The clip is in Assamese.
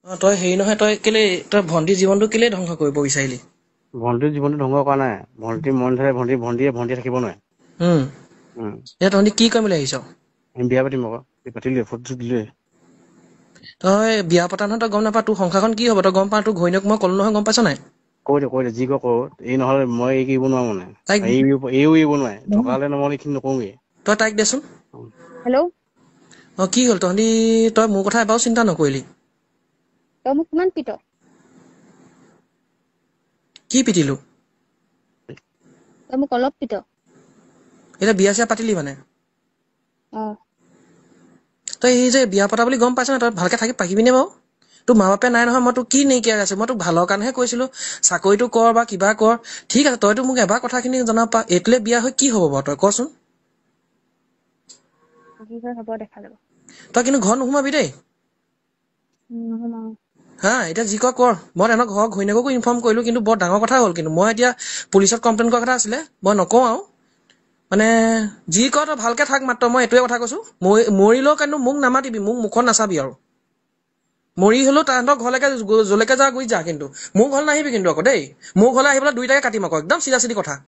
তই হেৰি নহয় তই কেলে তই ভণ্টিৰ জীৱনটো কেলে ধ্বংস কৰিব বিচাৰিলি? ভণ্টিৰ জীৱনটো ধ্বংস কৰা নাই। ভণ্টি মন ধৰে ভণ্টিয়ে থাকিব নোৱাৰে। এতিয়া তহঁতি কি কৰিম বুলি আহিছ? আমি বিয়া পাতিম আকৌ। পাতিলোৱে ফটো দিলোৱে। তই বিয়া পতা নহয় তই গম নাপা তোৰ সংসাৰখন কি হ'ব তই গম পা তোৰ ঘৈণীয়েক মই ক'লো নহয় গম পাইছ নাই? কৈ দে যি কৰো এই নহলে মই এৰিব নোৱাৰো মানে। তাইক এইও এৰিব নোৱাৰে। থকা হলে মই এইখিনি নকৰোঁগে। তই তাইক দেচোন। হেল্ল' কি হ'ল তই মোৰ কথা এবাৰো চিন্তা নকৰিলি? তই মোক কিমান পিত? কি পিটিলো? তই মোক অলপ পিত? এতিয়া বিয়া চিয়া পাতিলি মানে? তই এই যে বিয়া পতা বুলি গম পাইছ না তই ভালকে থাকি পাৰিবিনে বাৰু? তোৰ মা বাপে নাই নহয় মই তোক কি নাইকিয়া আছে মই তোক ভালৰ কাৰণেহে কৈছিলো চাকৰিটো কৰ বা কিবা কৰ ঠিক আছে তইতো মোক এবাৰ কথাখিনি জনাব পা এইটোলে বিয়া হৈ কি হ'ব বাৰু তই কচোন? হ'ব দেখা যাব। তই কিন্তু ঘৰত নোসোমাবি দেই। হা এতিয়া যি কৰ মই তেহেঁতৰ ঘৰৰ ঘৈণীয়েককো ইনফৰ্ম কৰিলো কিন্তু বৰ ডাঙৰ কথা হ'ল কিন্তু মই এতিয়া পুলিচত কমপ্লেইন কৰা কথা আছিলে মই নকওঁ আৰু মানে যি কৰ তই ভালকে থাক মাত্ৰ মই এইটোৱে কথা কৈছো মৰিলেও কিন্তু মোক নামাতিবি মোক মুখত নাচাবি আৰু মৰি হলেও তাহাঁতৰ ঘৰলৈকে যলৈকে যা গুচি যা কিন্তু মোৰ ঘৰলৈ নাহিবি কিন্তু আকৌ দেই মোৰ ঘৰলৈ আহিবলৈ দুইটাকে কাটিম আকৌ একদম চিধা চিধি কথা।